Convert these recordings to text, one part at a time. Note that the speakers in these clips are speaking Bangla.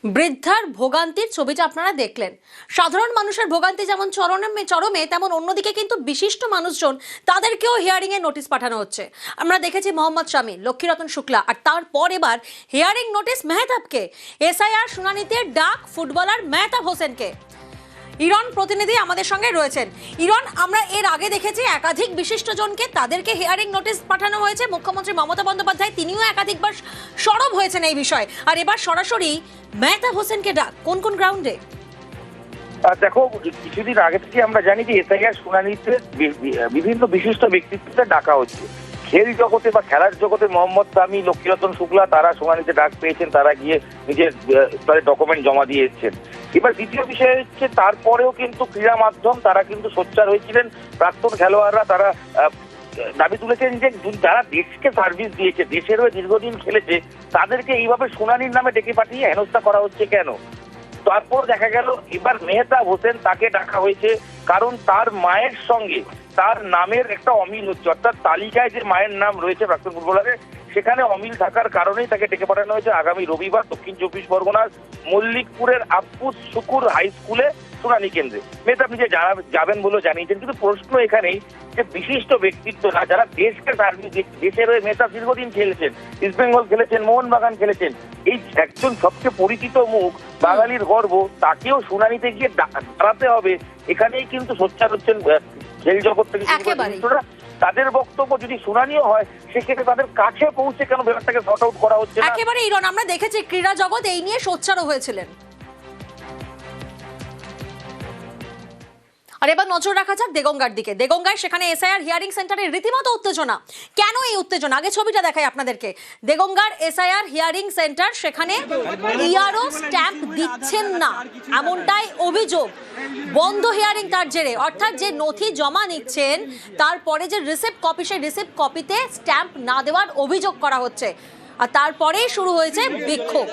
বৃদ্ধার ভোগান্তির ছবিটা আপনারা দেখলেন। সাধারণ মানুষের ভোগান্তি যেমন চরমে তেমন অন্যদিকে কিন্তু বিশিষ্ট মানুষজন তাদেরকেও হিয়ারিং এর নোটিশ পাঠানো হচ্ছে। আমরা দেখেছি মোহাম্মদ শামী, লক্ষ্মীরতন শুক্লা, আর তারপর এবার হিয়ারিং নোটিশ মেহতাবকে। এসআইআর শুনানিতে ডাক ফুটবলার মেহতাব হোসেনকে। ইরন প্রতিনিধি আমাদের সঙ্গে রয়েছেন। ইরন, আমরা এর আগে দেখেছি একাধিক বিশিষ্টজনকে তাদেরকে হিয়ারিং নোটিশ পাঠানো হয়েছে। মুখ্যমন্ত্রী মমতা বন্দ্যোপাধ্যায় তিনিও একাধিকবার সরব হয়েছেন এই বিষয়ে, আর এবার সরাসরি মেহতাব হোসেনকে ডাক। কোন কোন গ্রাউন্ডে? দেখো, কিছুদিন আগে থেকে আমরা জানি যে এসআইআর শুনানিতে বিভিন্ন বিশিষ্ট ব্যক্তিত্বকে ডাকা হচ্ছে। খেল জগতে বা খেলার জগতে মোহাম্মদ শামী, লক্ষ্মীরতন শুক্লা তারা শুনানিতে ডাক পেয়েছেন, তারা গিয়ে নিজের ডকুমেন্ট জমা দিয়ে এসেছেন। এবার দ্বিতীয় বিষয় হচ্ছে, তারপরেও কিন্তু ক্রীড়া মাধ্যম তারা কিন্তু সোচ্চার হয়েছিলেন। প্রাক্তন খেলোয়াড়রা তারা দাবি তুলেছেন যে যারা দেশকে সার্ভিস দিয়েছে, দেশের হয়ে দীর্ঘদিন খেলেছে, তাদেরকে এইভাবে শুনানির নামে ডেকে পাঠিয়ে হেনস্থা করা হচ্ছে কেন। তারপর দেখা গেল এবার মেহতাব হোসেন, তাকে ডাকা হয়েছে কারণ তার মায়ের সঙ্গে তার নামের একটা অমিল হচ্ছে, অর্থাৎ তালিকায় যে মায়ের নাম রয়েছে প্রাক্তন ফুটবলারের, সেখানে অমিল থাকার কারণেই তাকে ডেকে পাঠানো হয়েছে আগামী রবিবার দক্ষিণ 24 পরগনার মল্লিকপুরের আব্বুস শুকুর হাই স্কুলে শুনানি কেন্দ্রে। মেহতাব নিজে যাবেন বলে জানিয়েছেন, কিন্তু প্রশ্ন এখানেই যে বিশিষ্ট ব্যক্তিত্বরা যারা দেশকে সার্ভিস, দেশের হয়ে মেহতাব দীর্ঘদিন খেলেছেন, ইস্টবেঙ্গল খেলেছেন, মোহনবাগান খেলেছেন, এই একজন সবচেয়ে পরিচিত মুখ, বাঙালির গর্ব, তাকেও শুনানিতে গিয়ে দাঁড়াতে হবে। এখানেই কিন্তু সোচ্চার হচ্ছেন খেল জগৎ থেকে। তাদের বক্তব্য, যদি শুনানিও হয় সেক্ষেত্রে তাদের কাছে পৌঁছে কেন ব্যাপারটাকে সর্ট আউট করা হচ্ছে না। একেবারে ইরন, আমরা দেখেছি ক্রীড়া জগৎ এই নিয়ে সোচ্চারও হয়েছিলেন। আর এবার নজর রাখা যাক দেগঙ্গার দিকে। দেগঙ্গায় সেখানে এসআইআর হিয়ারিং সেন্টারে রীতিমতো উত্তেজনা। কেন এই উত্তেজনা? আগে ছবিটা দেখাই আপনাদেরকে। দেগঙ্গার এসআইআর হিয়ারিং সেন্টার, সেখানে ইআরও স্ট্যাম্প দিচ্ছেন না, এমনটাই অভিযোগ। বন্ধ হিয়ারিং তার জেরে, অর্থাৎ যে নথি জমা নিচ্ছেন তারপরে যে রিসিপ্ট কপি, সেই রিসিপ্ট কপিতে স্ট্যাম্প না দেওয়ার অভিযোগ করা হচ্ছে। আর তারপরেই শুরু হয়েছে বিক্ষোভ।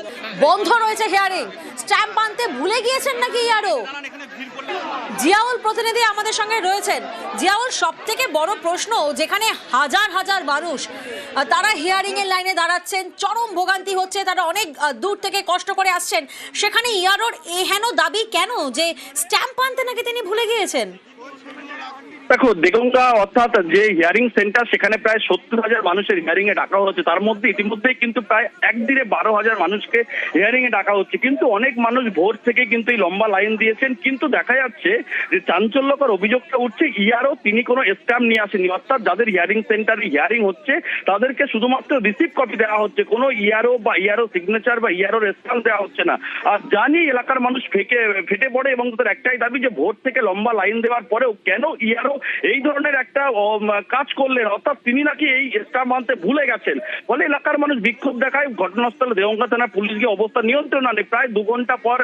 বন্ধ রয়েছে হিয়ারিং। স্ট্যাম্প আনতে ভুলে গিয়েছেন নাকি ইআরও? জিয়াউল প্রতিনিধি আমাদের সঙ্গে রয়েছেন। জিয়াউল, সব থেকে বড় প্রশ্ন, যেখানে হাজার হাজার মানুষ তারা হিয়ারিং এর লাইনে দাঁড়াচ্ছেন, চরম ভোগান্তি হচ্ছে, তারা অনেক দূর থেকে কষ্ট করে আসছেন, সেখানে ইআরওর এহেন দাবি কেন যে স্ট্যাম্প আনতে নাকি তিনি ভুলে গিয়েছেন? দেখো, দেগঙ্গা অর্থাৎ যে হিয়ারিং সেন্টার, সেখানে প্রায় 70,000 মানুষের হিয়ারিং এ ডাকা হচ্ছে। তার মধ্যে ইতিমধ্যেই কিন্তু প্রায় একদিনে 12,000 মানুষকে হিয়ারিং এ ডাকা হচ্ছে। কিন্তু অনেক মানুষ ভোর থেকে কিন্তু এই লম্বা লাইন দিয়েছেন। কিন্তু দেখা যাচ্ছে যে চাঞ্চল্যকর অভিযোগটা উঠছে, ইআরও তিনি কোনো স্ট্যাম্প নিয়ে আসেনি। অর্থাৎ যাদের হিয়ারিং সেন্টারে হিয়ারিং হচ্ছে তাদেরকে শুধুমাত্র রিসিপ্ট কপি দেওয়া হচ্ছে, কোনো ইআরও বা ইআরও সিগনেচার বা ইআরও স্ট্যাম্প দেওয়া হচ্ছে না। আর জানি এলাকার মানুষ ফেটে পড়ে, এবং তাদের একটাই দাবি যে ভোর থেকে লম্বা লাইন দেওয়ার পরেও কেন ইআরও এই ধরনের একটা কাজ করলেন, অর্থাৎ তিনি নাকি এই স্ট্যাম্প আনতে ভুলে গেছেন। ফলে এলাকার মানুষ বিক্ষোভ দেখায়। ঘটনাস্থলে দেগঙ্গা থানা পুলিশ গিয়ে অবস্থা নিয়ন্ত্রণ আনে। প্রায় 2 ঘন্টা পর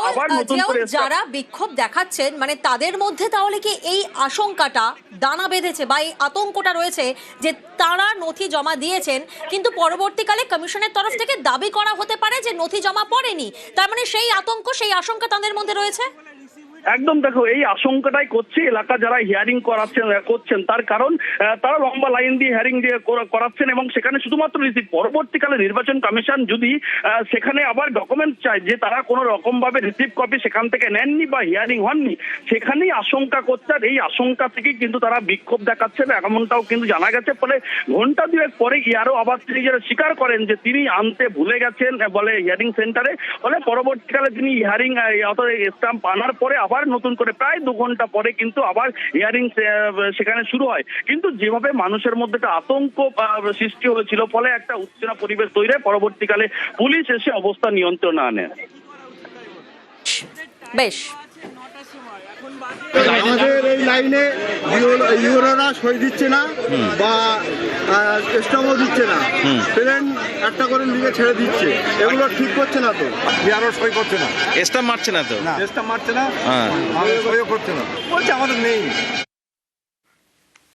আবার নতুন করে যারা বিক্ষোভ দেখাচ্ছেন, মানে তাদের মধ্যে তাহলে কি এই আশঙ্কাটা দানা বেঁধেছে বা এই আতঙ্কটা রয়েছে যে তারা নথি জমা দিয়েছেন, কিন্তু পরবর্তীকালে কমিশনের তরফ থেকে দাবি করা হতে পারে যে নথি জমা পড়েনি, তার মানে সেই আতঙ্ক, সেই আশঙ্কা তাদের মধ্যে রয়েছে? একদম। দেখো, এই আশঙ্কাটাই করছে এলাকা যারা হিয়ারিং করছেন, তার কারণ তারা লম্বা লাইন দিয়ে হিয়ারিং দিয়ে করাচ্ছেন, এবং সেখানে শুধুমাত্র রিসিপ্ট। পরবর্তীকালে নির্বাচন কমিশন যদি সেখানে আবার ডকুমেন্ট চায় যে তারা কোনো রকম ভাবে রিসিপ্ট কপি সেখান থেকে নেননি বা হিয়ারিং হননি, সেখানেই আশঙ্কা করছে। আর এই আশঙ্কা থেকেই কিন্তু তারা বিক্ষোভ দেখাচ্ছেন, এমনটাও কিন্তু জানা গেছে। ফলে ঘন্টা 2 পরে ইআরও আবার তিনি যারা স্বীকার করেন যে তিনি আনতে ভুলে গেছেন বলে হিয়ারিং সেন্টারে। ফলে পরবর্তীকালে তিনি হিয়ারিং স্ট্যাম্প আনার পরে আবার নতুন করে প্রায় 2 ঘন্টা পরে কিন্তু আবার হিয়ারিং সেখানে শুরু হয়। কিন্তু যেভাবে মানুষের মধ্যে একটা আতঙ্ক সৃষ্টি হয়েছিল, ফলে একটা উত্তেজনা পরিবেশ তৈরি হয়। পরবর্তীকালে পুলিশ এসে অবস্থা নিয়ন্ত্রণে আনে। বেশ, আমাদের এই লাইনে ইউরোরা সই দিচ্ছে না বা স্ট্যাম্পও দিচ্ছে না, ট্রেন একটা করে লিখে ছেড়ে দিচ্ছে, এগুলো ঠিক করছে না। তো ইউরো সই করছে না, স্ট্যাম্প মারছে না, তো স্ট্যাম্প মারছে না, সইও করছে না, বলছে আমাদের নেই।